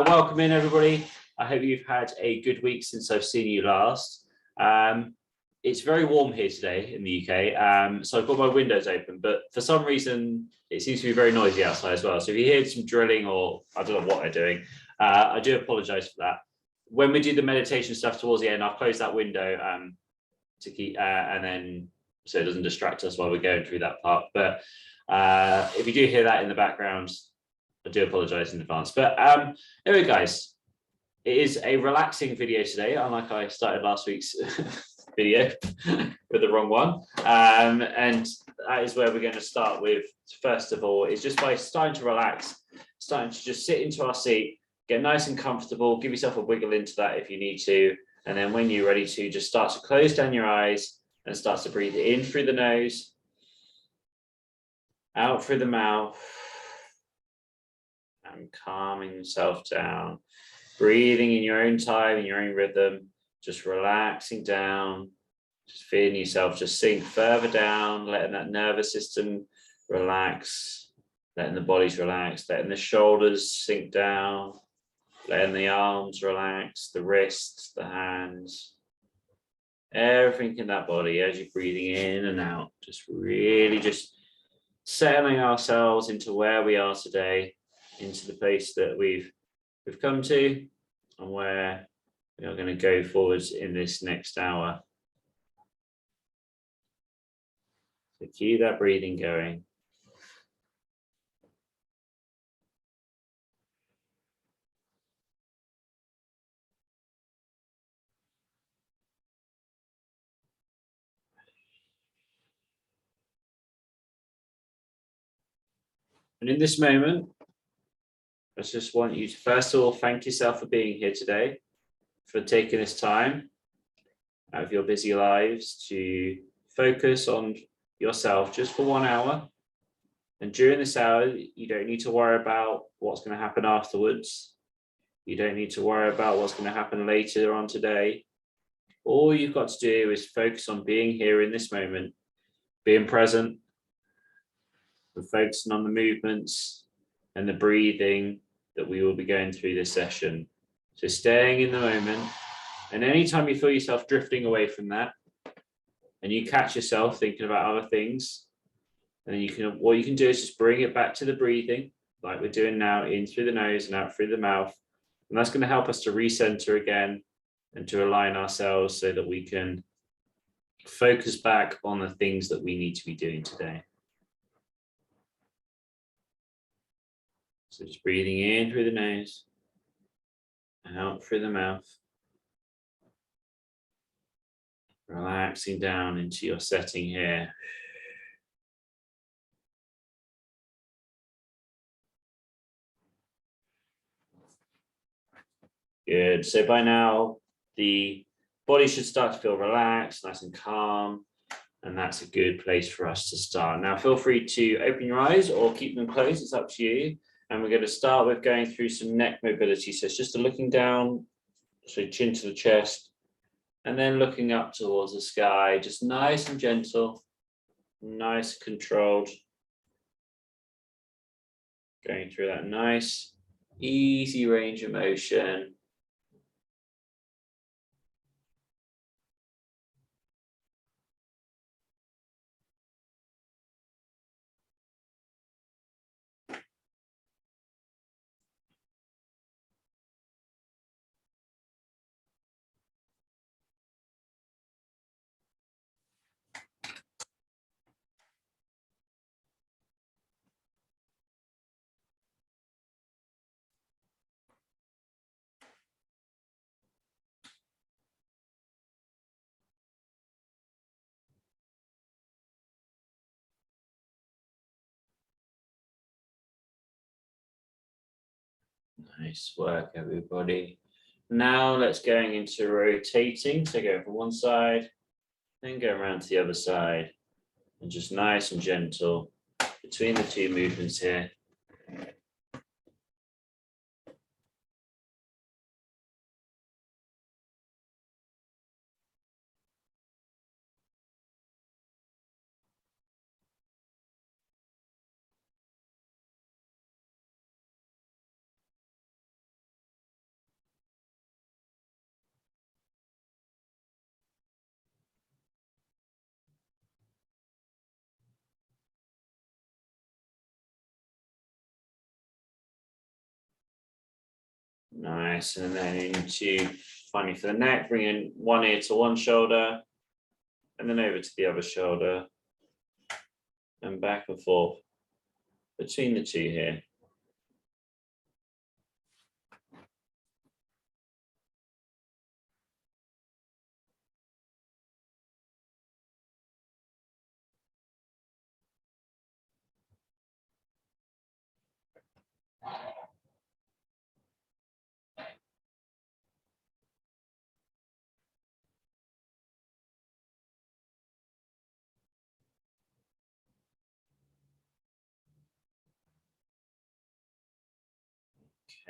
Welcome in, everybody. I hope you've had a good week since I've seen you last. It's very warm here today in the UK, so I've got my windows open, but for some reason it seems to be very noisy outside as well. So if you hear some drilling or I don't know what they're doing, I do apologize for that. When we do the meditation stuff towards the end, I'll close that window to keep and then so it doesn't distract us while we're going through that part. But if you do hear that in the background, I do apologize in advance. But anyway, guys, it is a relaxing video today, unlike I started last week's video with the wrong one. And that is where we're going to start with, first of all, is just by starting to relax, starting to just sit into our seat, get nice and comfortable, give yourself a wiggle into that if you need to. And then when you're ready to, just start to close down your eyes and start to breathe in through the nose, out through the mouth, and calming yourself down, breathing in your own time, in your own rhythm, just relaxing down, just feeling yourself just sink further down, letting that nervous system relax, letting the bodies relax, letting the shoulders sink down, letting the arms relax, the wrists, the hands, everything in that body as you're breathing in and out, just really just settling ourselves into where we are today, into the place that we've come to and where we are going to go forwards in this next hour. So keep that breathing going. And in this moment, I just want you to first of all thank yourself for being here today, for taking this time out of your busy lives to focus on yourself just for 1 hour. And during this hour, you don't need to worry about what's going to happen afterwards. You don't need to worry about what's going to happen later on today. All you've got to do is focus on being here in this moment, being present, and focusing on the movements and the breathing that we will be going through this session. So staying in the moment, and anytime you feel yourself drifting away from that, and you catch yourself thinking about other things, and then what you can do is just bring it back to the breathing, like we're doing now, in through the nose and out through the mouth. And that's going to help us to recenter again and to align ourselves so that we can focus back on the things that we need to be doing today. So just breathing in through the nose, out through the mouth, relaxing down into your setting here. Good. So by now, the body should start to feel relaxed, nice and calm, and that's a good place for us to start. Now, feel free to open your eyes or keep them closed. It's up to you. And we're going to start with going through some neck mobility. So it's just looking down, so chin to the chest, and then looking up towards the sky, just nice and gentle, nice, controlled. Going through that nice, easy range of motion. Nice work, everybody. Now let's going into rotating. So go from one side, then go around to the other side, and just nice and gentle between the two movements here. Nice, and then into finally for the neck, bring in one ear to one shoulder, and then over to the other shoulder, and back and forth between the two here.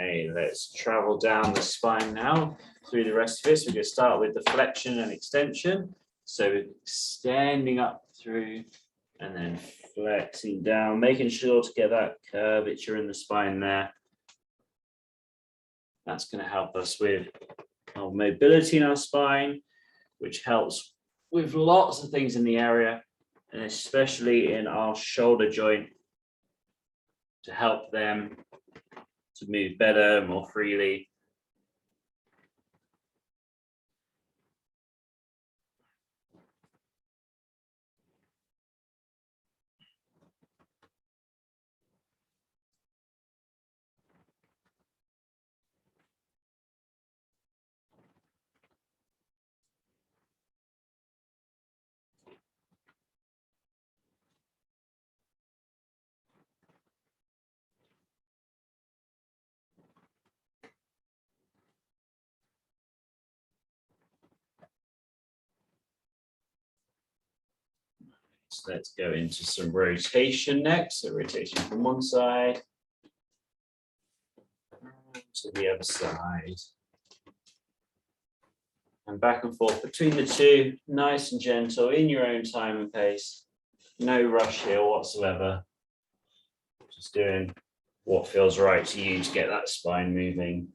Okay, let's travel down the spine now through the rest of this. We're going to start with the flexion and extension. So extending up through and then flexing down, making sure to get that curvature in the spine there. That's going to help us with our mobility in our spine, which helps with lots of things in the area, and especially in our shoulder joint to help them to move better, more freely. So let's go into some rotation next. So rotation from one side to the other side. And back and forth between the two, nice and gentle, in your own time and pace. No rush here whatsoever. Just doing what feels right to you to get that spine moving.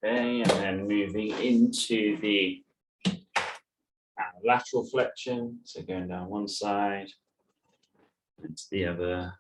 Okay, and then moving into the lateral flexion. So going down one side and to the other.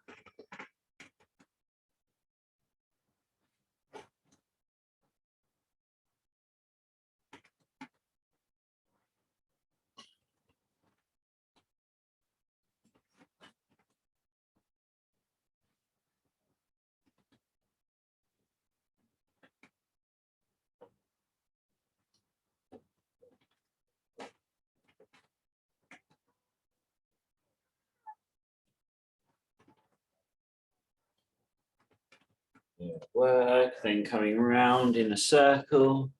Work, then coming around in a circle.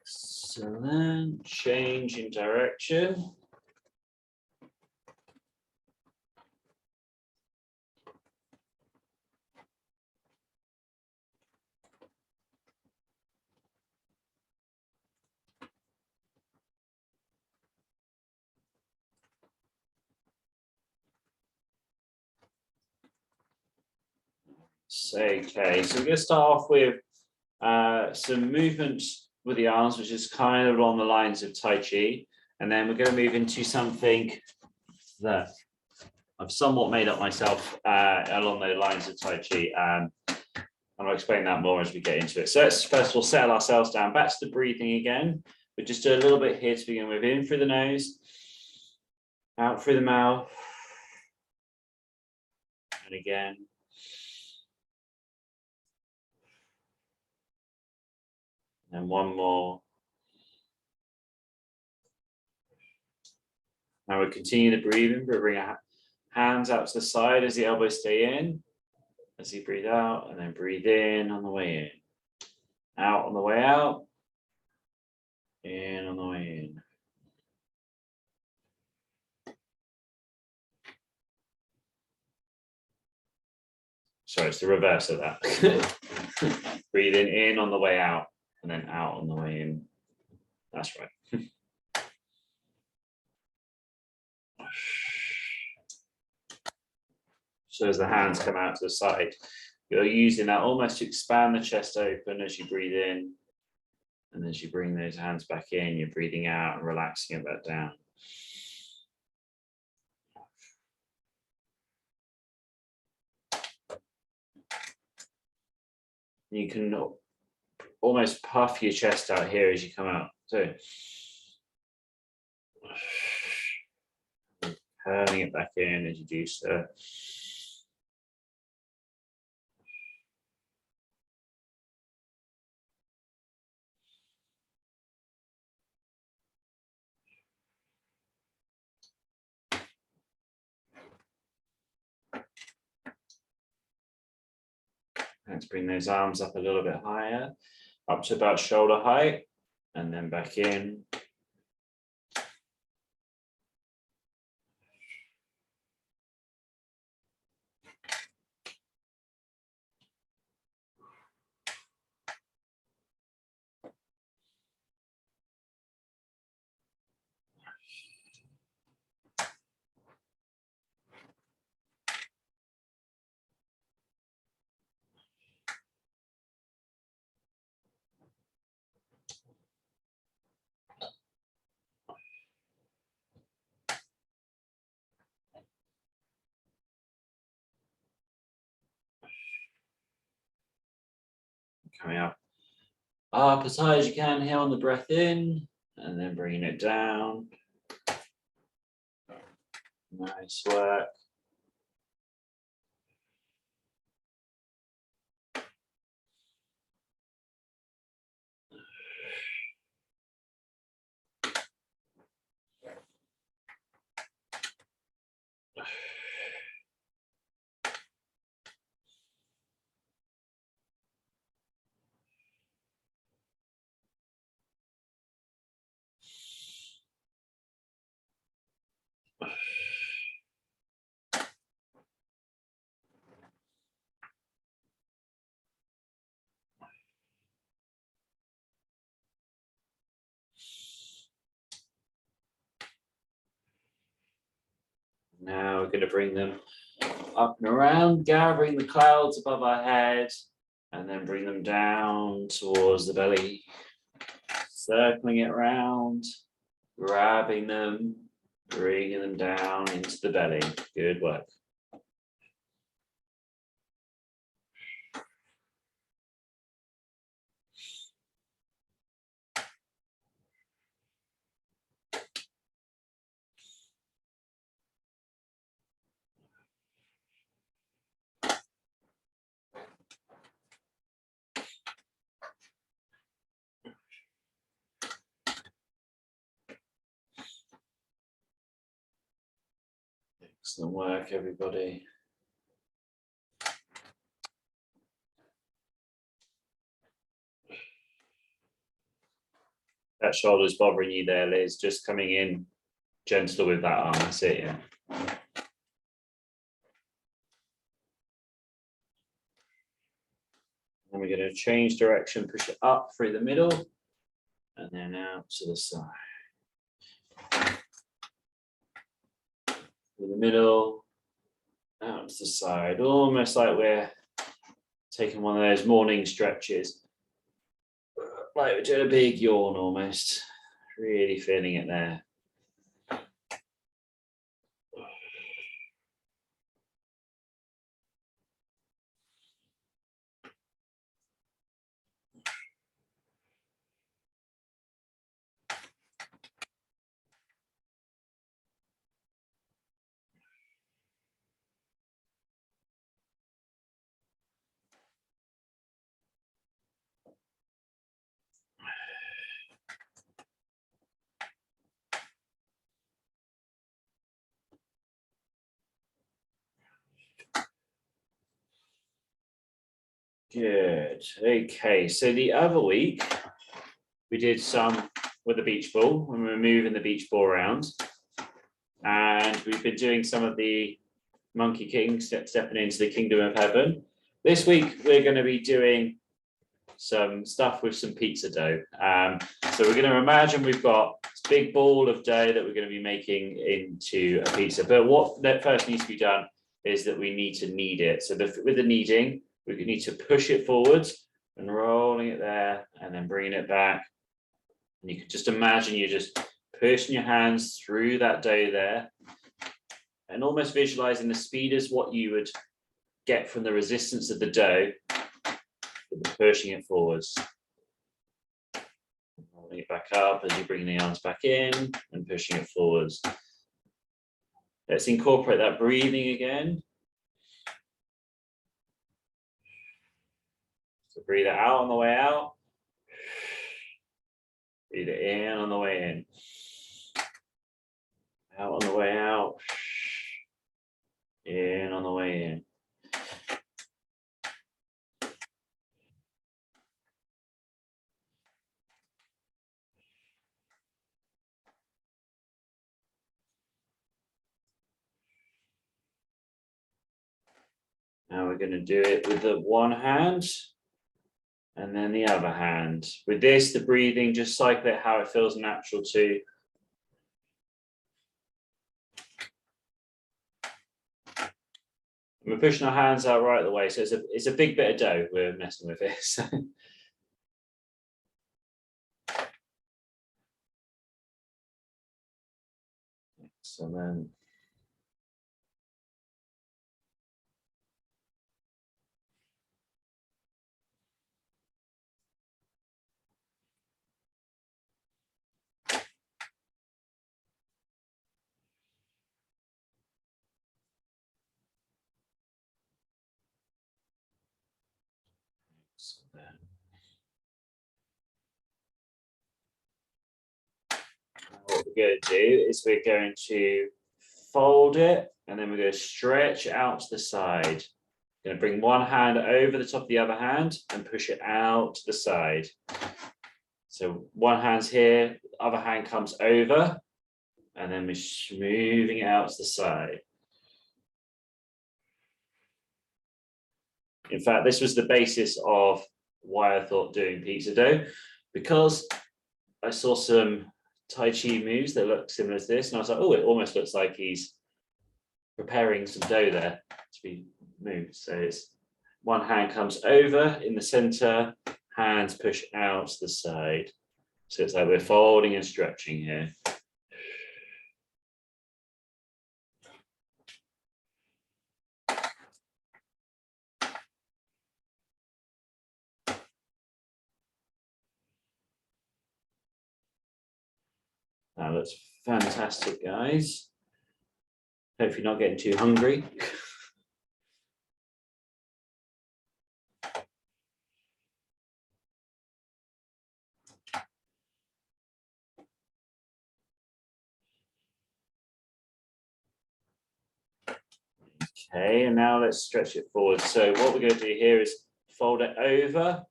Excellent. Change in direction. Okay, so we're going to start off with some movement with the arms, which is kind of along the lines of Tai Chi. And then we're going to move into something that I've somewhat made up myself along the lines of Tai Chi. And I'll explain that more as we get into it. So let's first of all settle ourselves down. Back to the breathing again. But just do a little bit here to begin with. In through the nose, out through the mouth. And again. And one more. Now we continue the breathing, but bring Hands out to the side as the elbows stay in. As you breathe out, and then breathe in on the way in. Out on the way out. In on the way in. Sorry, it's the reverse of that. Breathing in on the way out, and then out on the way in. That's right. So as the hands come out to the side, you're using that almost to expand the chest open as you breathe in. And as you bring those hands back in, you're breathing out and relaxing it back down. You can almost puff your chest out here as you come out. So curling it back in as you do so. Let's bring those arms up a little bit higher, up to about shoulder height, and then back in. Coming up as high as you can here on the breath in, and then bringing it down. Nice work. Now we're going to bring them up and around, gathering the clouds above our head, and then bring them down towards the belly, circling it around, grabbing them, bringing them down into the belly. Good work. Excellent work, everybody. That shoulder's bothering you there, Liz. Just coming in gentle with that arm. That's it, yeah. And we're going to change direction, push it up through the middle, and then out to the side. Through the middle, out to the side, almost like we're taking one of those morning stretches. Like we're doing a big yawn almost. Really feeling it there. Good. Okay, so the other week we did some with the beach ball when we were moving the beach ball around, and we've been doing some of the Monkey King stepping into the kingdom of heaven. This week we're going to be doing some stuff with some pizza dough. So we're going to imagine we've got this big ball of dough that we're going to be making into a pizza. But what that first needs to be done is that we need to knead it. So with the kneading, we need to push it forwards and rolling it there and then bringing it back. And you can just imagine you're just pushing your hands through that dough there and almost visualizing the speed as what you would get from the resistance of the dough, pushing it forwards. Rolling it back up as you bring the arms back in and pushing it forwards. Let's incorporate that breathing again. So breathe it out on the way out. Breathe it in on the way in. Out on the way out. In on the way in. Now we're going to do it with the one hand and then the other hand. With this, the breathing, just cycle it how it feels natural to. We're pushing our hands out right the way, so it's a big bit of dough we're messing with this. Excellent. What we're going to do is we're going to fold it and then we're going to stretch out to the side. Going to bring one hand over the top of the other hand and push it out to the side. So one hand's here, the other hand comes over, and then we're moving it out to the side. In fact, this was the basis of why I thought doing pizza dough, because I saw some Tai Chi moves that look similar to this, and I was like, oh, it almost looks like he's preparing some dough there to be moved. So it's one hand comes over in the center, hands push out to the side. So it's like we're folding and stretching here. That looks fantastic, guys. Hope you're not getting too hungry. Okay, and now let's stretch it forward. So what we're going to do here is fold it over,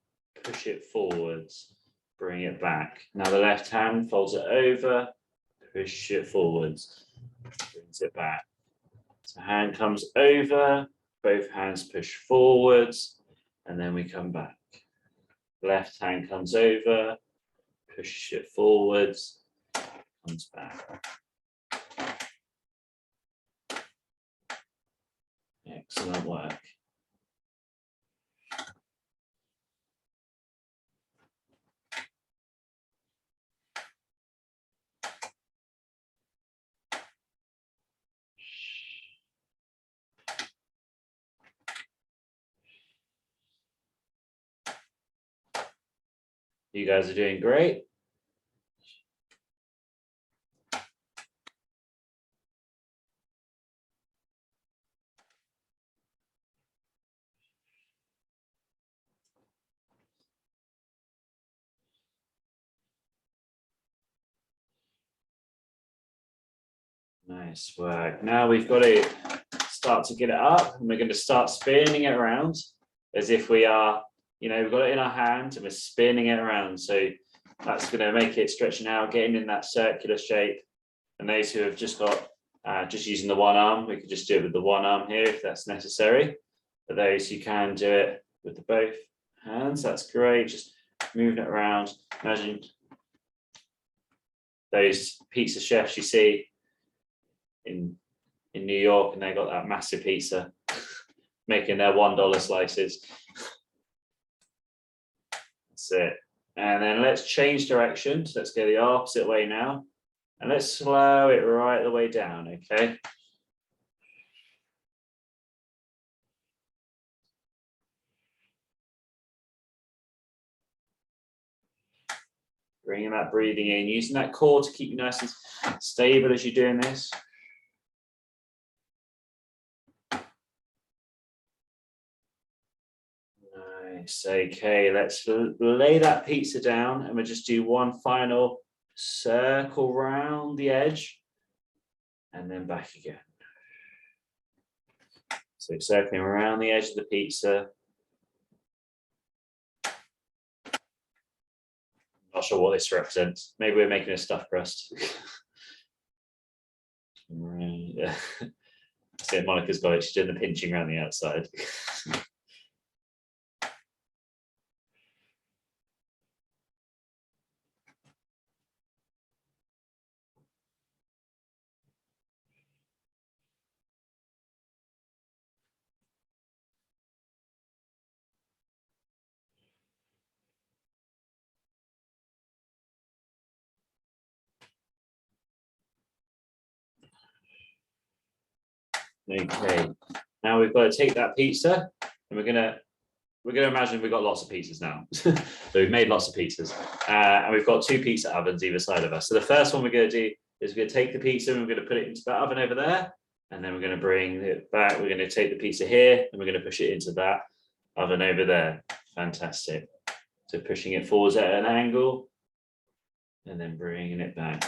push it forwards, bring it back. Now the left hand folds it over, push it forwards, brings it back. So hand comes over, both hands push forwards, and then we come back. Left hand comes over, push it forwards, comes back. Excellent work. You guys are doing great. Nice work. Now we've got to start to get it up, and we're going to start spinning it around as if we are you know, we've got it in our hand and we're spinning it around. So that's going to make it stretching out, getting in that circular shape. And those who have just got just using the one arm, we could just do it with the one arm here if that's necessary. For those who can do it with the both hands, that's great. Just moving it around. Imagine those pizza chefs you see in New York, and they got that massive pizza making their $1 slices. That's it. And then let's change direction. So let's go the opposite way now. And let's slow it right the way down, okay? Bringing that breathing in, using that core to keep you nice and stable as you're doing this. Nice, okay, let's lay that pizza down and we'll just do one final circle round the edge and then back again. So circling around the edge of the pizza. Not sure what this represents. Maybe we're making a stuffed crust. Yeah. See, Monica's got it. She's doing the pinching around the outside. Okay, now we've got to take that pizza and we're gonna imagine we've got lots of pizzas now. So we've made lots of pizzas and we've got 2 pizza ovens either side of us. So the first one we're going to do is we're going to take the pizza and we're going to put it into that oven over there, and then we're going to bring it back. We're going to take the pizza here and we're going to push it into that oven over there. Fantastic. So pushing it forwards at an angle and then bringing it back.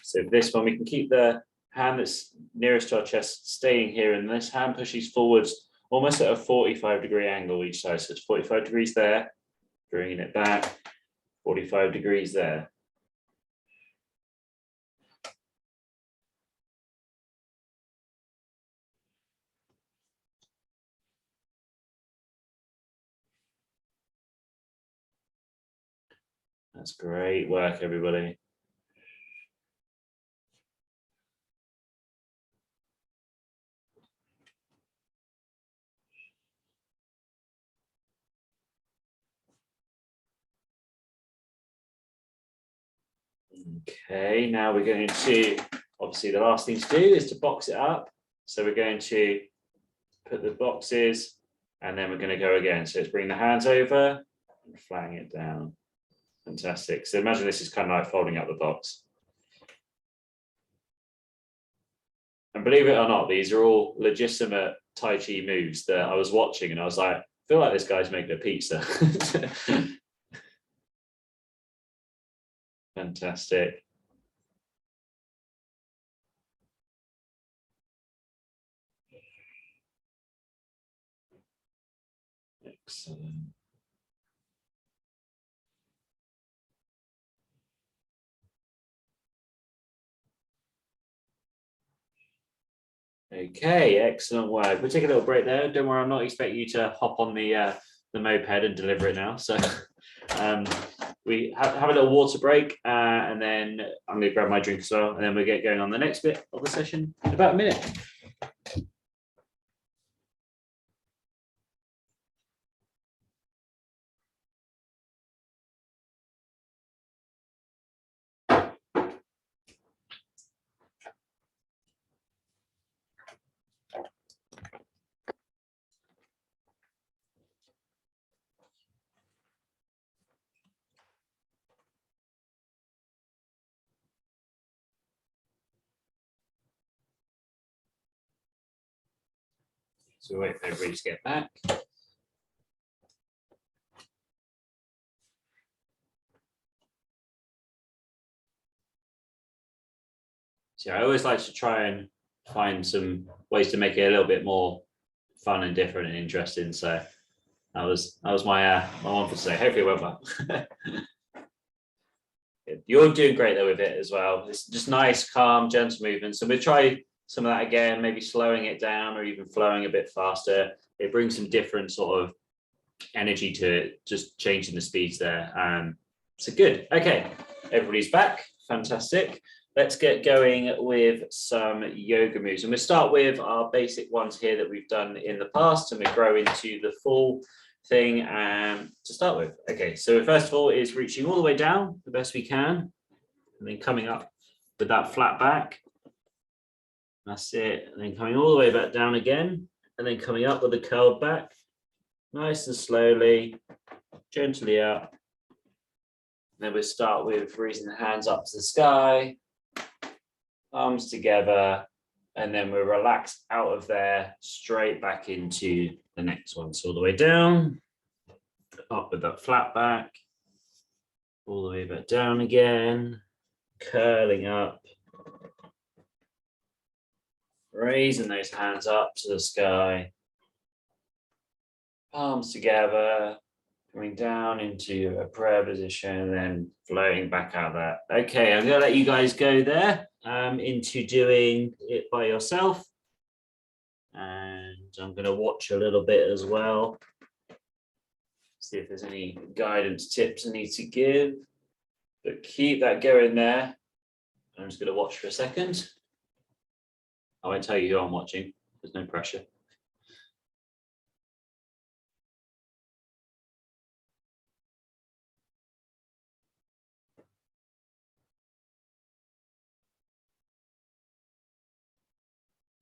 So this one, we can keep the hand that's nearest to our chest staying here, and this hand pushes forwards almost at a 45-degree angle each side. So it's 45 degrees there, bringing it back, 45 degrees there. That's great work, everybody. Okay, now we're going to, obviously the last thing to do is to box it up. So we're going to put the boxes and then we're going to go again. So let's bring the hands over and flatten it down. Fantastic. So imagine this is kind of like folding up the box. And believe it or not, these are all legitimate Tai Chi moves that I was watching and I was like, I feel like this guy's making a pizza. Fantastic. Excellent. Okay, excellent work. We'll take a little break there. Don't worry, I'm not expecting you to hop on the moped and deliver it now. So we have a little water break and then I'm going to grab my drink as well. And then we'll get going on the next bit of the session in about a minute. So wait for everybody to get back. So I always like to try and find some ways to make it a little bit more fun and different and interesting. So that was my my one for today. Hopefully it went well. You're doing great though with it as well. It's just nice, calm, gentle movements. So we'll try some of that again, maybe slowing it down or even flowing a bit faster. It brings some different sort of energy to it, just changing the speeds there. So good. Okay, everybody's back. Fantastic. Let's get going with some yoga moves. And we'll start with our basic ones here that we've done in the past, and we grow into the full thing to start with. Okay, so first of all is reaching all the way down the best we can, and then coming up with that flat back. That's it. And then coming all the way back down again, and then coming up with a curled back. Nice and slowly, gently up. Then we'll start with raising the hands up to the sky, arms together, and then we'll relax out of there, straight back into the next one. So all the way down, up with that flat back, all the way back down again, curling up, raising those hands up to the sky, palms together, coming down into a prayer position, and then floating back out there. Okay, I'm gonna let you guys go there into doing it by yourself. And I'm gonna watch a little bit as well. See if there's any guidance tips I need to give. But keep that going there. I'm just gonna watch for a second. I won't tell you who I'm watching. There's no pressure.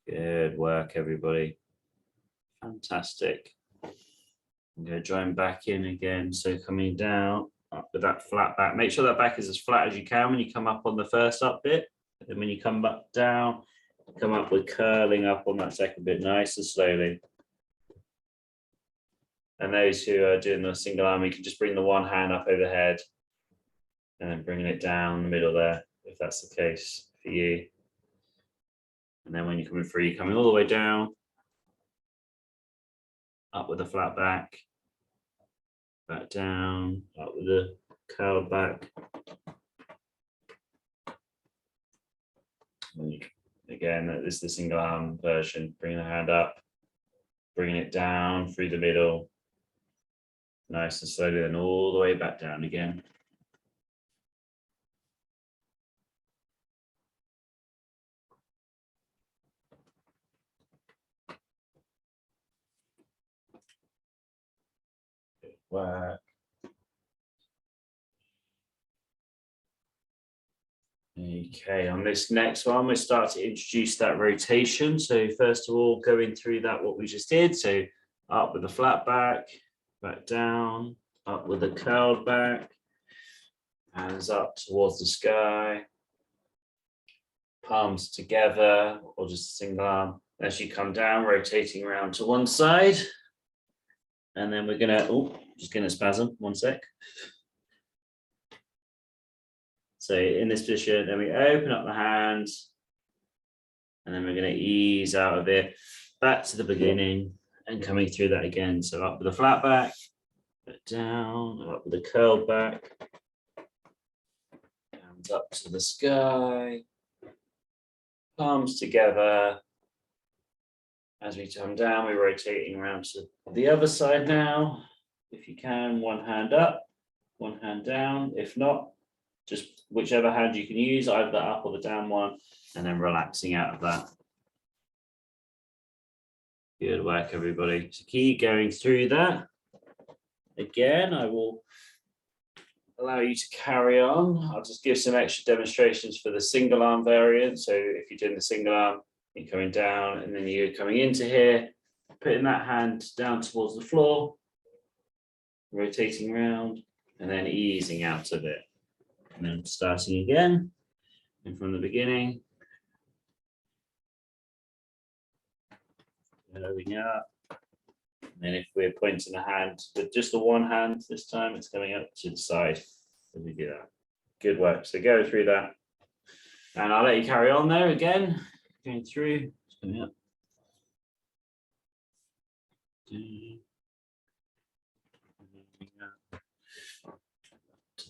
Good work, everybody. Fantastic. I'm going to join back in again. So coming down up with that flat back. Make sure that back is as flat as you can when you come up on the first up bit. And when you come back down, come up with curling up on that second bit, nice and slowly. And those who are doing the single arm, you can just bring the one hand up overhead and then bringing it down the middle there, if that's the case for you. And then when you're coming through, you're coming all the way down, up with the flat back down, up with the curled back. And again, this is the single arm version, bringing the hand up, bringing it down through the middle, nice and slowly, then all the way back down again. Work. Okay, on this next one, we start to introduce that rotation. So first of all, going through that, what we just did. So up with the flat back down, up with the curled back, hands up towards the sky, palms together, or just a single arm. As you come down, rotating around to one side. And then we're gonna, just gonna spasm, one sec. So in this position, then we open up the hands, and then we're gonna ease out of it, back to the beginning, and coming through that again. So up with the flat back down, up with the curled back, hands up to the sky, palms together. As we come down, we're rotating around to the other side now. If you can, one hand up, one hand down. If not, just whichever hand you can use, either the up or the down one, and then relaxing out of that. Good work, everybody. So keep going through that. Again, I will allow you to carry on. I'll just give some extra demonstrations for the single arm variant. So if you're doing the single arm, you're coming down and then you're coming into here, putting that hand down towards the floor, rotating around, and then easing out of it. And then starting again, and from the beginning, going up. And then if we're pointing a hand with just the one hand this time, it's coming up to the side as we do that. Good work. So go through that. And I'll let you carry on there again, going through. Coming up. To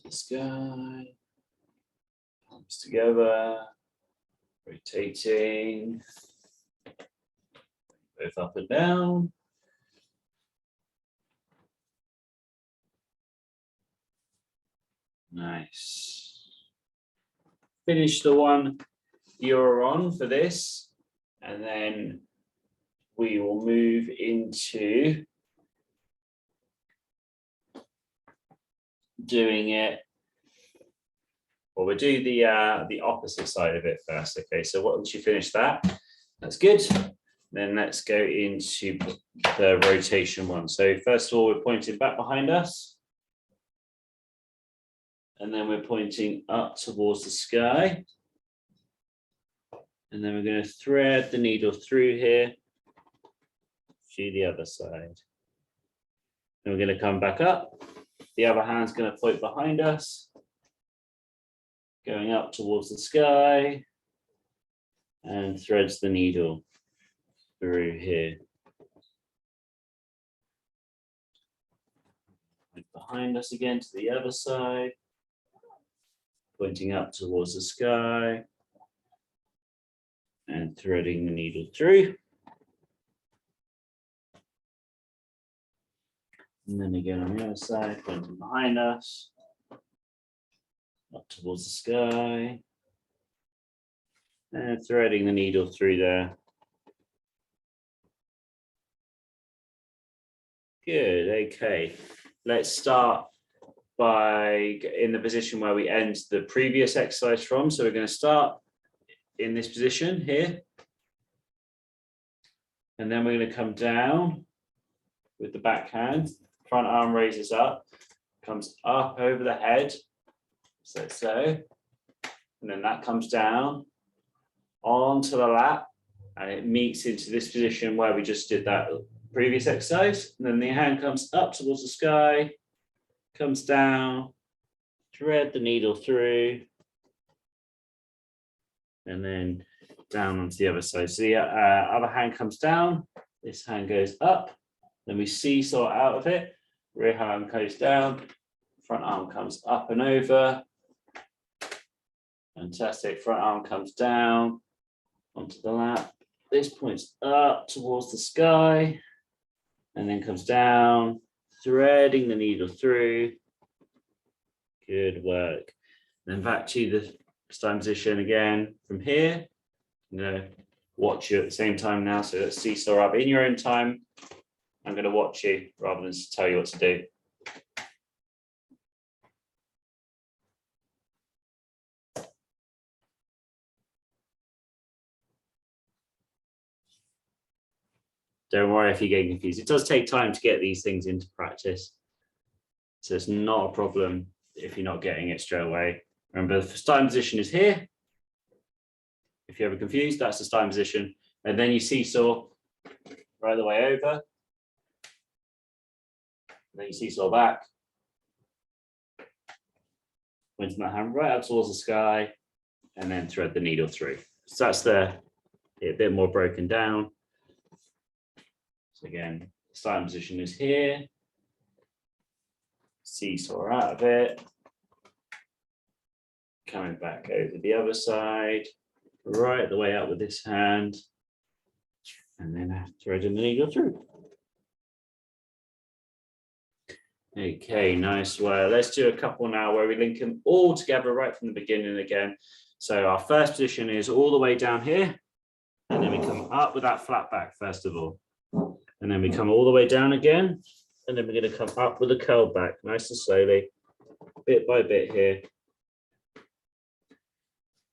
the sky. Palms together. Rotating. Both up and down. Nice. Finish the one you're on for this, and then we will move into doing it. Well, we'll do the opposite side of it first. Okay, so once you finish that, that's good. Then let's go into the rotation one. So first of all, we're pointing back behind us. And then we're pointing up towards the sky. And then we're going to thread the needle through here to the other side. And we're going to come back up. The other hand's going to point behind us, going up towards the sky, and threads the needle through here. Point behind us again to the other side, pointing up towards the sky, and threading the needle through. And then again on the other side, pointing behind us, up towards the sky, and threading the needle through there. Good, okay. Let's start by in the position where we end the previous exercise from. So we're going to start in this position here. And then we're going to come down with the back hand. Front arm raises up, comes up over the head, so. And then that comes down onto the lap, and it meets into this position where we just did that previous exercise. And then the hand comes up towards the sky, comes down, thread the needle through, and then down onto the other side. So the other hand comes down, this hand goes up, then we seesaw out of it, rear arm goes down, front arm comes up and over. Fantastic, front arm comes down onto the lap. This points up towards the sky, and then comes down, threading the needle through. Good work. Then back to the starting position again from here. I'm going to watch you at the same time now. So let's seesaw up in your own time. I'm going to watch you rather than tell you what to do. Don't worry if you get confused. It does take time to get these things into practice. So it's not a problem if you're not getting it straight away. Remember, the starting position is here. If you're ever confused, that's the starting position. And then you seesaw right the way over. And then you seesaw back. Pointing that hand right up towards the sky, and then thread the needle through. So that's a bit more broken down. So again, starting position is here. Seesaw out of it. Coming back over the other side, right the way up with this hand, and then threading the needle through. Okay, nice work. Let's do a couple now where we link them all together right from the beginning again. So our first position is all the way down here, and then we come up with that flat back first of all. And then we come all the way down again, and then we're going to come up with a curl back, nice and slowly, bit by bit here.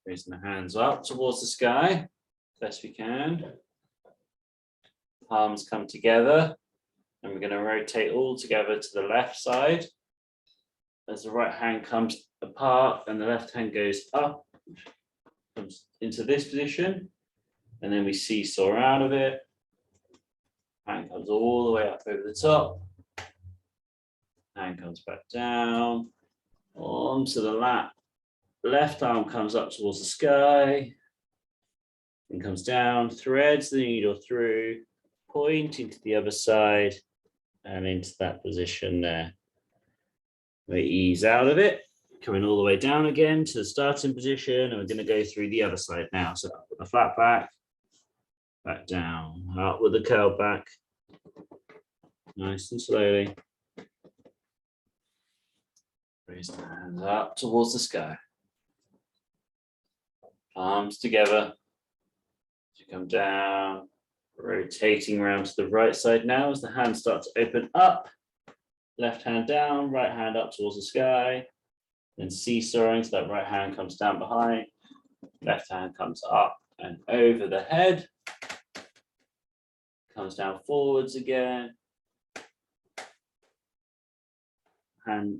Raising the hands up towards the sky, best we can. Palms come together, and we're going to rotate all together to the left side. As the right hand comes apart and the left hand goes up, comes into this position, and then we seesaw out of it. Hand comes all the way up over the top. Hand comes back down onto the lap. left arm comes up towards the sky and comes down, threads the needle through, pointing to the other side and into that position there. We ease out of it, coming all the way down again to the starting position, and we're going to go through the other side now. So up with the flat back down, up with the curl back, nice and slowly. Raise the hands up towards the sky. Palms together. As you come down, rotating around to the right side now as the hands start to open up. Left hand down, right hand up towards the sky. Then seesawing, so that right hand comes down behind. Left hand comes up and over the head. Comes down forwards again.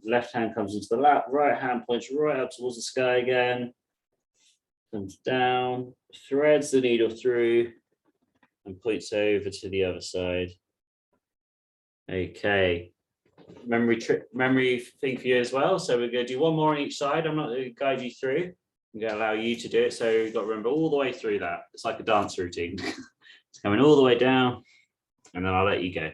Left hand comes into the lap, right hand points right up towards the sky again. Comes down, threads the needle through and points over to the other side. Okay, memory thing for you as well. So we're going to do one more on each side. I'm not going to guide you through. I'm going to allow you to do it. So you've got to remember all the way through that. It's like a dance routine. It's coming all the way down and then I'll let you go.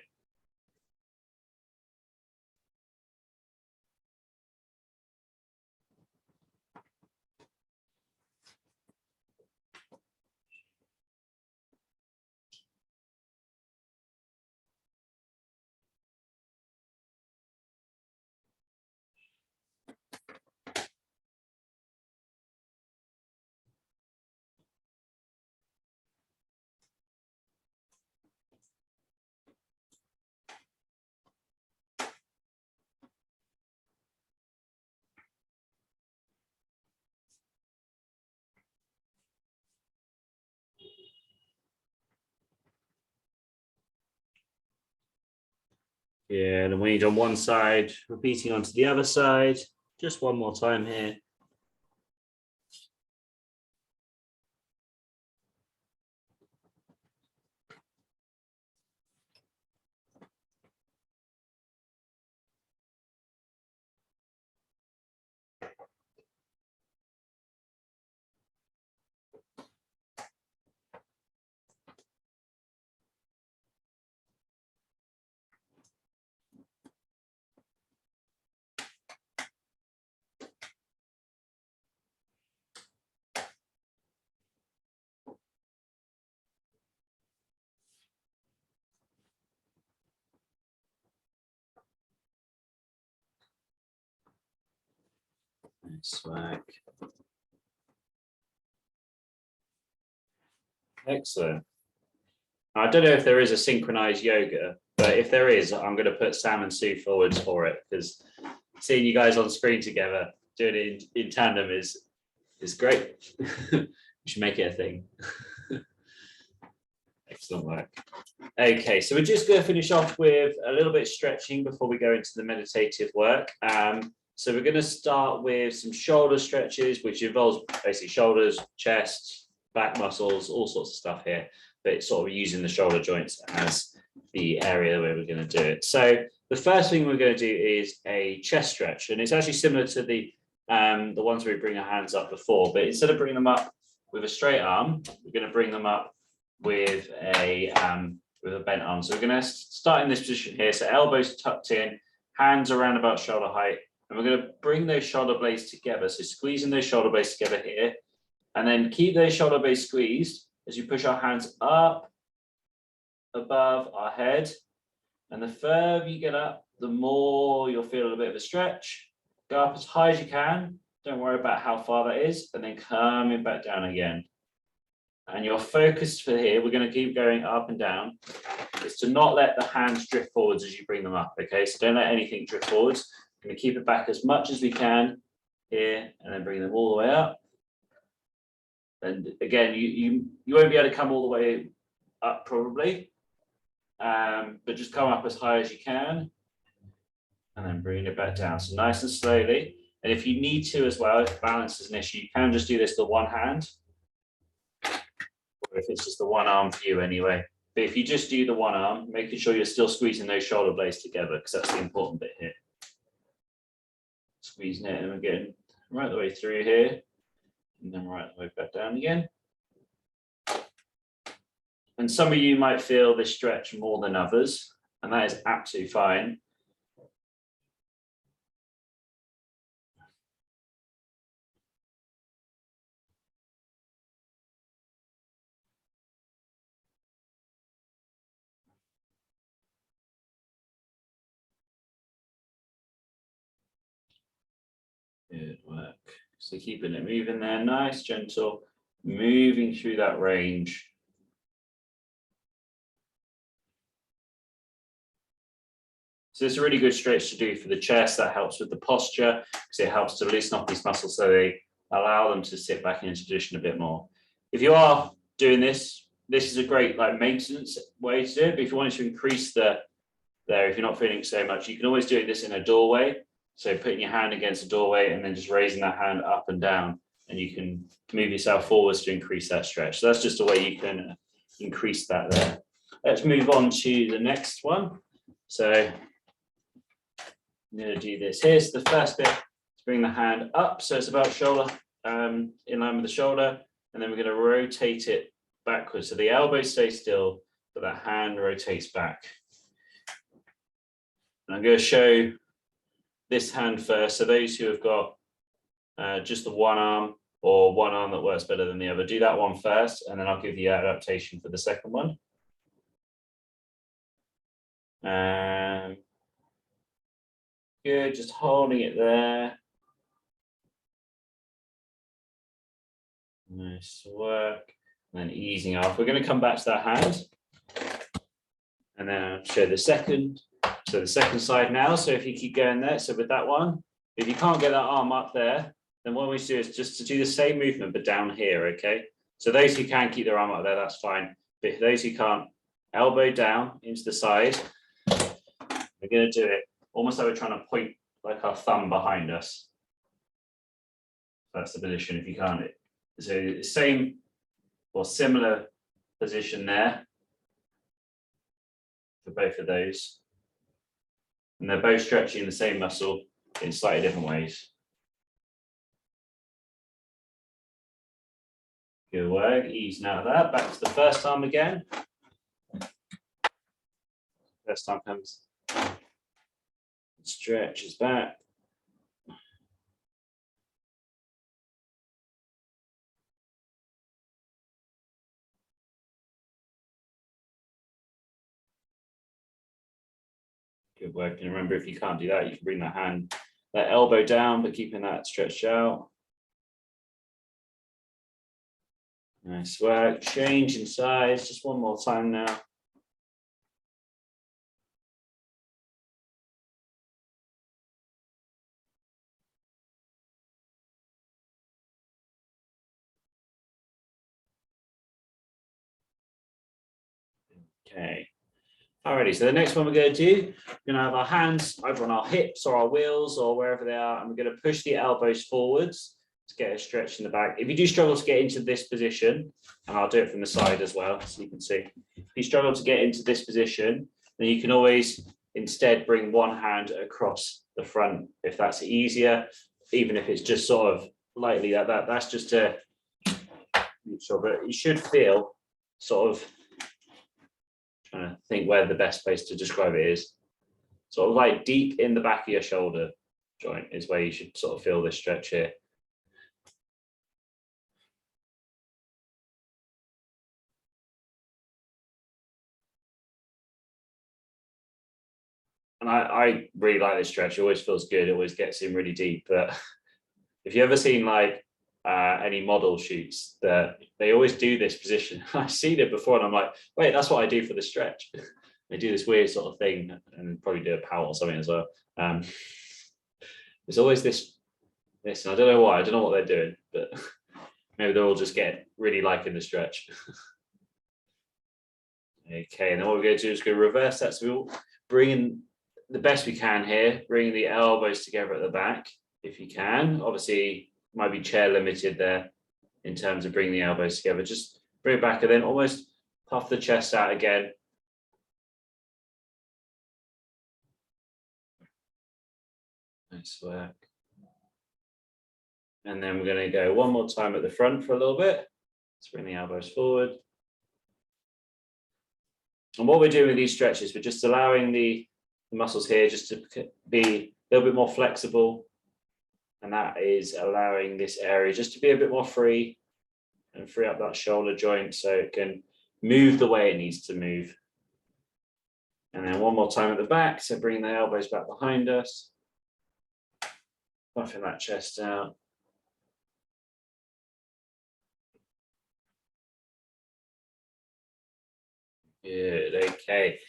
Yeah, and when you're on one side, repeating onto the other side. Just one more time here. Nice work. Excellent. I don't know if there is a synchronized yoga, but if there is, I'm going to put Sam and Sue forwards for it because seeing you guys on screen together doing it in tandem is great. We should make it a thing. Excellent work. Okay, so we're just going to finish off with a little bit of stretching before we go into the meditative work. So we're going to start with some shoulder stretches, which involves basically shoulders, chest, back muscles, all sorts of stuff here, but it's sort of using the shoulder joints as the area where we're going to do it. So the first thing we're going to do is a chest stretch, and it's actually similar to the ones where we bring our hands up before, but instead of bringing them up with a straight arm, we're going to bring them up with a bent arm. So we're going to start in this position here. So elbows tucked in, hands around about shoulder height, and we're going to bring those shoulder blades together. So squeezing those shoulder blades together here, and then keep those shoulder blades squeezed as you push our hands up above our head. And the further you get up, the more you'll feel a bit of a stretch. Go up as high as you can. Don't worry about how far that is, and then coming back down again. And your focus for here, we're going to keep going up and down, is to not let the hands drift forwards as you bring them up, okay? So don't let anything drift forwards. We're going to keep it back as much as we can here, and then bring them all the way up. And again, you won't be able to come all the way up probably, but just come up as high as you can, and then bring it back down. So nice and slowly. And if you need to as well, if balance is an issue, you can just do this with one hand, or if it's just the one arm for you anyway. But if you just do the one arm, making sure you're still squeezing those shoulder blades together, because that's the important bit here. Squeezing it, and again, right the way through here, and then right the way back down again. And some of you might feel this stretch more than others, and that is absolutely fine. Good work. So keeping it moving there, nice, gentle, moving through that range. So it's a really good stretch to do for the chest. That helps with the posture because it helps to loosen up these muscles so they allow them to sit back into position a bit more. If you are doing this, this is a great like maintenance way to do it. But if you wanted to increase if you're not feeling so much, you can always do this in a doorway. So putting your hand against the doorway and then just raising that hand up and down, and you can move yourself forwards to increase that stretch. So that's just a way you can increase that there. Let's move on to the next one. So I'm going to do this. Here's the first bit to bring the hand up. So it's about shoulder, in line with the shoulder. And then we're going to rotate it backwards. So the elbow stays still, but that hand rotates back. And I'm going to show this hand first. So those who have got just the one arm or one arm that works better than the other, do that one first, and then I'll give you adaptation for the second one. Good, just holding it there. Nice work. And then easing off. We're going to come back to that hand. And then I'll show the second. So the second side now. So if you keep going there, so with that one, if you can't get that arm up there, then what we do is just to do the same movement, but down here, okay? So those who can keep their arm up there, that's fine. But those who can't, elbow down into the side. We're going to do it almost like we're trying to point like our thumb behind us. That's the position if you can't. So same or similar position there for both of those. And they're both stretching the same muscle in slightly different ways. Good work, easing out of that. Back to the first arm again. First arm comes, stretches back. Good work. And remember, if you can't do that, you can bring that elbow down, but keeping that stretched out. Nice work. Change in size. Just one more time now. Okay. Alrighty, so the next one we're going to do, we're going to have our hands either on our hips or our wheels or wherever they are, and we're going to push the elbows forwards to get a stretch in the back. If you do struggle to get into this position, and I'll do it from the side as well, so you can see. If you struggle to get into this position, then you can always instead bring one hand across the front if that's easier, even if it's just sort of lightly like that. That's just to make sure, but you should feel sort of, trying to think where the best place to describe it is. Sort of like deep in the back of your shoulder joint is where you should sort of feel this stretch here. And I really like this stretch. It always feels good. It always gets in really deep. But if you ever seen like any model shoots, that they always do this position. I've seen it before and I'm like, wait, that's what I do for the stretch. They do this weird sort of thing and probably do a pout or something as well. There's always this, and I don't know why, I don't know what they're doing, but maybe they're all just getting really liking the stretch. Okay, and then what we're going to do is go reverse that. So we'll bring in the best we can here, bring the elbows together at the back, if you can. Obviously, might be chair limited there in terms of bringing the elbows together. Just bring it back and then almost puff the chest out again. Nice work. And then we're going to go one more time at the front for a little bit. Let's bring the elbows forward. And what we're doing with these stretches, we're just allowing the muscles here just to be a little bit more flexible. And that is allowing this area just to be a bit more free and free up that shoulder joint so it can move the way it needs to move. And then one more time at the back. So bring the elbows back behind us. Puffing that chest out. Good, okay.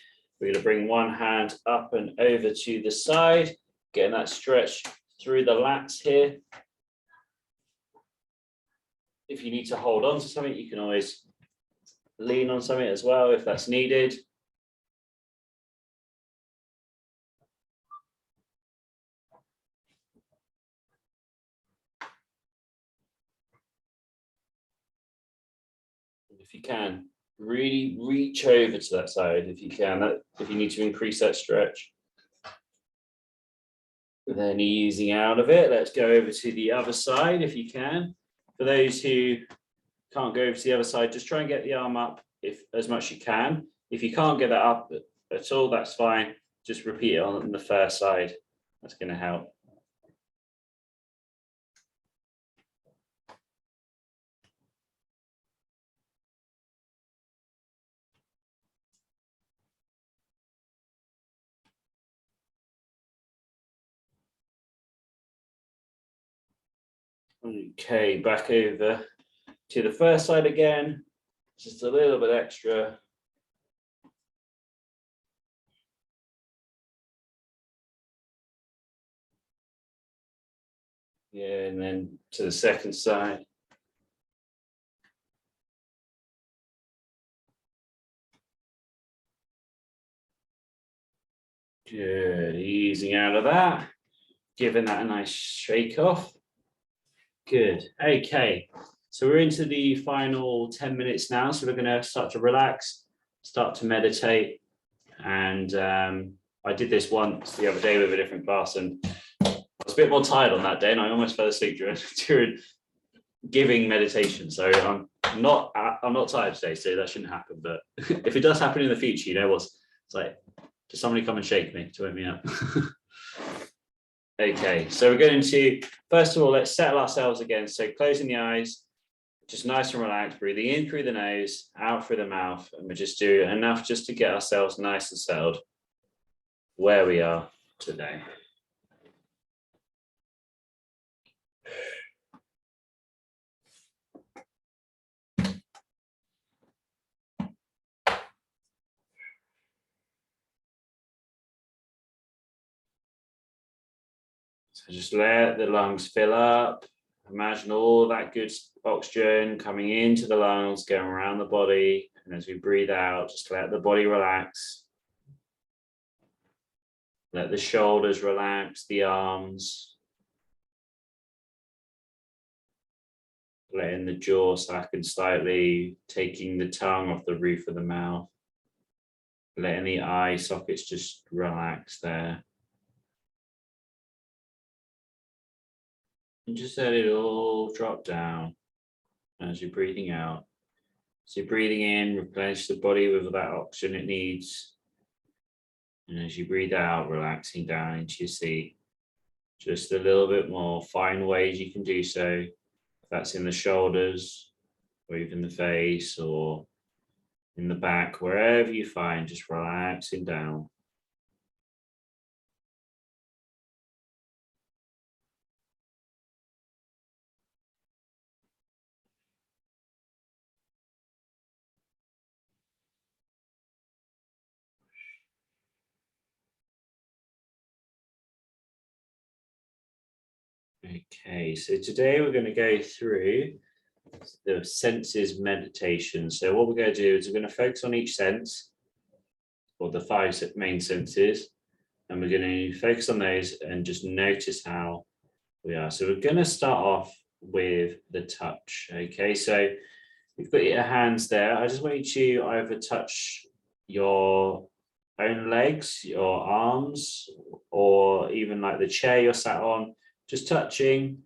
We're going to bring one hand up and over to the side, getting that stretch through the lats here. If you need to hold on to something, you can always lean on something as well if that's needed. If you can, really reach over to that side if you can, if you need to increase that stretch. Then easing out of it, let's go over to the other side if you can. For those who can't go over to the other side, just try and get the arm up as much as you can. If you can't get that up at all, that's fine. Just repeat it on the first side. That's going to help. Okay, back over to the first side again. Just a little bit extra. Yeah, and then to the second side. Good, easing out of that. Giving that a nice shake off. Good, okay. So we're into the final 10 minutes now. So we're gonna start to relax, start to meditate. And I did this once the other day with a different class and I was a bit more tired on that day and I almost fell asleep during giving meditation. So I'm not tired today, so that shouldn't happen. But if it does happen in the future, you know it's like, does somebody come and shake me to wake me up? Okay, so we're going to, first of all, let's settle ourselves again. So closing the eyes, just nice and relaxed, breathing in through the nose, out through the mouth, and we just do enough just to get ourselves nice and settled where we are today. So just let the lungs fill up. Imagine all that good oxygen coming into the lungs, going around the body. And as we breathe out, just let the body relax. Let the shoulders relax, the arms. Letting the jaw slacken slightly, taking the tongue off the roof of the mouth. Letting the eye sockets just relax there. And just let it all drop down as you're breathing out. So you're breathing in, replenish the body with that oxygen it needs. And as you breathe out, relaxing down into your seat. Just a little bit more. Find ways you can do so. If that's in the shoulders, or even the face, or in the back, wherever you find, just relaxing down. Okay, so today we're going to go through the senses meditation. So what we're going to do is we're going to focus on each sense, or the 5 main senses, and we're going to focus on those and just notice how we are. So we're going to start off with the touch. Okay, so you've got your hands there. I just want you to either touch your own legs, your arms, or even like the chair you're sat on, just touching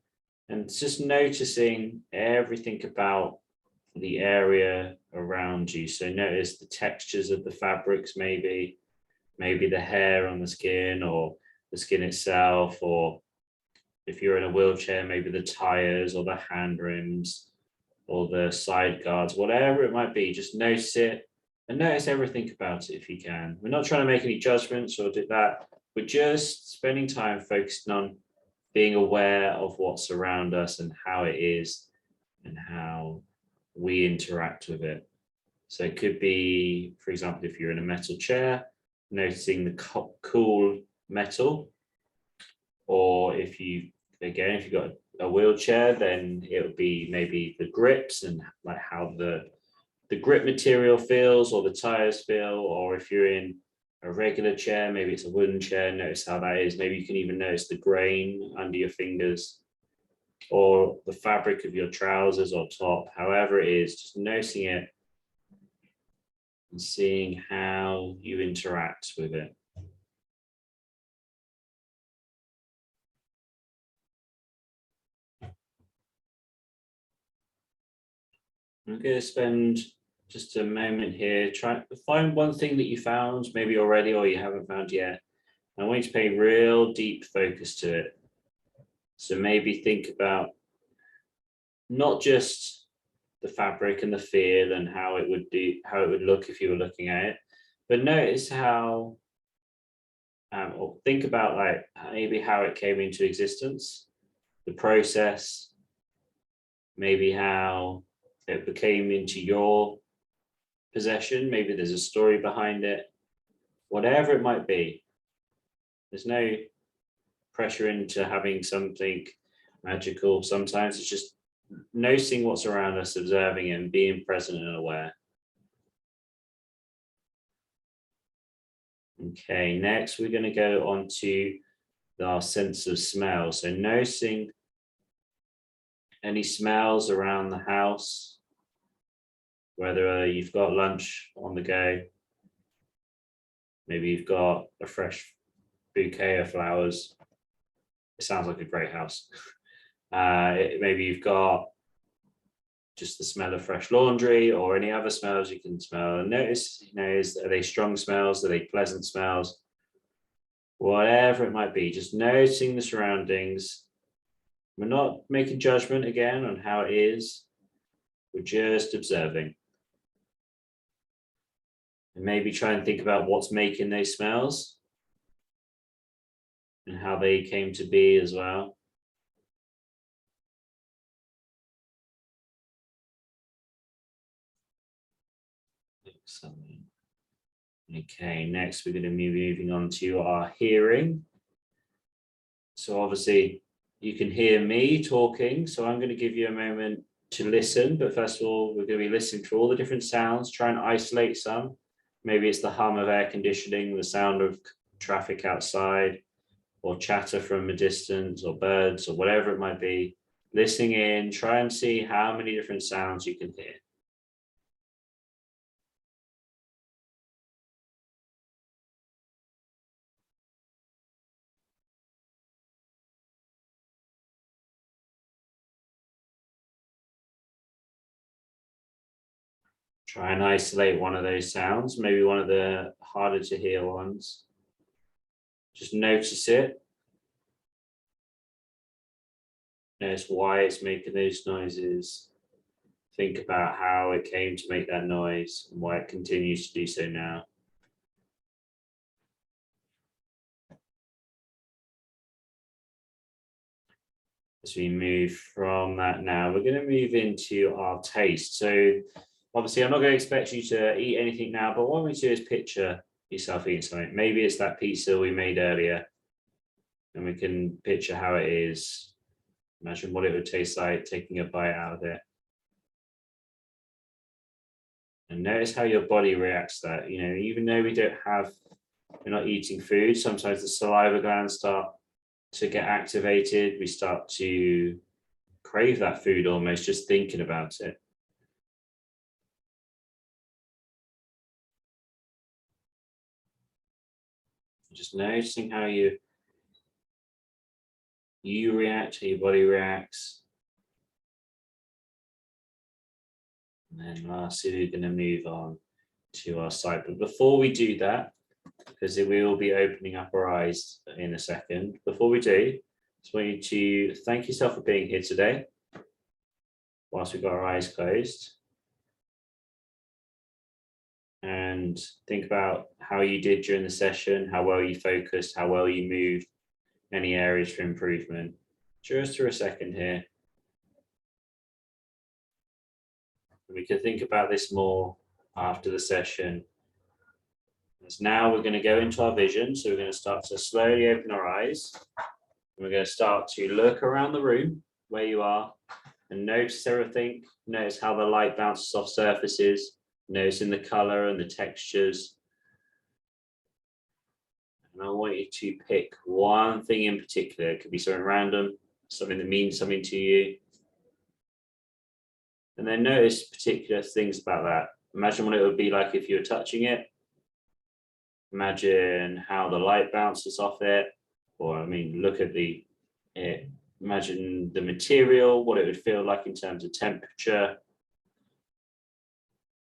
And just noticing everything about the area around you. So notice the textures of the fabrics, maybe the hair on the skin or the skin itself, or if you're in a wheelchair, maybe the tires or the hand rims or the side guards, whatever it might be, just notice it and notice everything about it if you can. We're not trying to make any judgments or do that. We're just spending time focusing on being aware of what's around us and how it is and how we interact with it. So it could be, for example, if you're in a metal chair, noticing the cool metal, or if you've got a wheelchair, then it would be maybe the grips and like how the grip material feels or the tires feel, or if you're in a regular chair, maybe it's a wooden chair, notice how that is. Maybe you can even notice the grain under your fingers or the fabric of your trousers or top, however it is, just noticing it and seeing how you interact with it. I'm going to spend just a moment here, try to find one thing that you found maybe already or you haven't found yet. I want you to pay real deep focus to it. So maybe think about not just the fabric and the feel and how it would look if you were looking at it, but notice how, or think about like maybe how it came into existence, the process, maybe how it became into your possession. Maybe there's a story behind it, whatever it might be. There's no pressure into having something magical. Sometimes it's just noticing what's around us, observing it, and being present and aware. Okay, next we're going to go on to our sense of smell. So noticing any smells around the house, whether you've got lunch on the go, maybe you've got a fresh bouquet of flowers. It sounds like a great house. Maybe you've got just the smell of fresh laundry or any other smells you can smell. And notice, are they strong smells? Are they pleasant smells? Whatever it might be, just noticing the surroundings. We're not making judgment again on how it is. We're just observing. And maybe try and think about what's making those smells and how they came to be as well. Excellent. Okay, next we're going to be moving on to our hearing. So obviously you can hear me talking, so I'm going to give you a moment to listen, but first of all, we're going to be listening to all the different sounds, try and isolate some. Maybe it's the hum of air conditioning, the sound of traffic outside, or chatter from a distance, or birds, or whatever it might be. Listening in, try and see how many different sounds you can hear. Try and isolate one of those sounds, maybe one of the harder to hear ones. Just notice it. Notice why it's making those noises. Think about how it came to make that noise and why it continues to do so now. As we move from that now, we're going to move into our taste. So obviously I'm not going to expect you to eat anything now, but what I want you to do is picture yourself eating something. Maybe it's that pizza we made earlier and we can picture how it is. Imagine what it would taste like taking a bite out of it. And notice how your body reacts to that. Even though we're not eating food, sometimes the saliva glands start to get activated. We start to crave that food almost just thinking about it. Just noticing how you you react, how your body reacts. And then lastly, we're going to move on to our side. But before we do that, because we will be opening up our eyes in a second, before we do, I just want you to thank yourself for being here today, whilst we've got our eyes closed. And think about how you did during the session, how well you focused, how well you moved, any areas for improvement. Just for a second here. We can think about this more after the session. As now we're going to go into our vision. So we're going to start to slowly open our eyes. And we're going to start to look around the room where you are and notice everything. Notice how the light bounces off surfaces. Noticing the color and the textures. And I want you to pick one thing in particular. It could be something random, something that means something to you. And then notice particular things about that. Imagine what it would be like if you were touching it. Imagine how the light bounces off it. Or, I mean, look at imagine the material, what it would feel like in terms of temperature.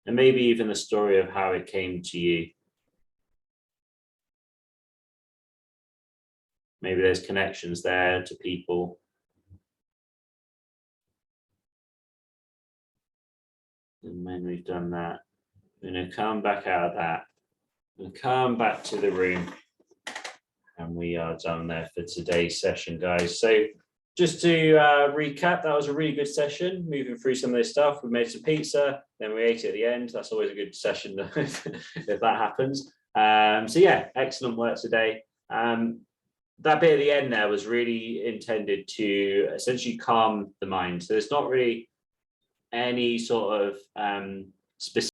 And maybe even the story of how it came to you. Maybe there's connections there to people. And when we've done that, we're going to come back out of that and come back to the room. And we are done there for today's session, guys. So just to recap, that was a really good session, moving through some of this stuff. We made some pizza, then we ate it at the end. That's always a good session if that happens. So yeah, excellent work today. That bit at the end there was really intended to essentially calm the mind. So there's not really any sort of specific